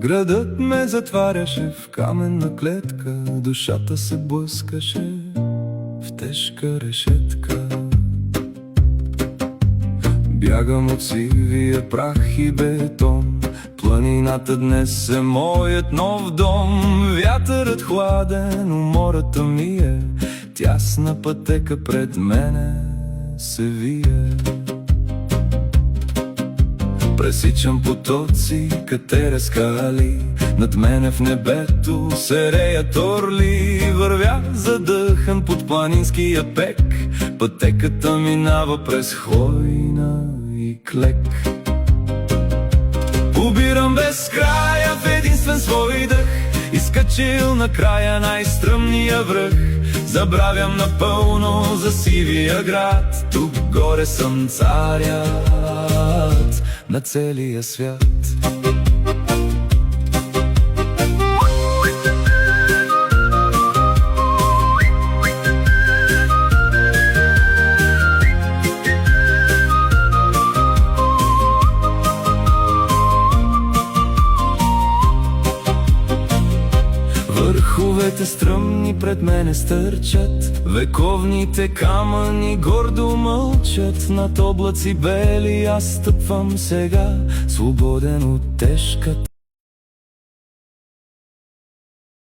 Градът ме затваряше в каменна клетка, душата се блъскаше в тежка решетка. Бягам от сивия прах и бетон, планината днес е моят нов дом. Вятърът хладен, умората ми е, тясна пътека пред мене се вие. Пресичам потоци, катеря скали, над мене в небето се реят орли. Вървя задъхан под планинския пек, пътеката минава през хвойна и клек. Побирам без края в единствен свой дъх, изкачил накрая най-стръмния връх. Забравям напълно за сивия град, тук горе съм царят на целия свят. Върховете стръмни пред мене стърчат, вековните камъни гордо мълчат. Над облаци бели аз стъпвам сега, свободен от тежката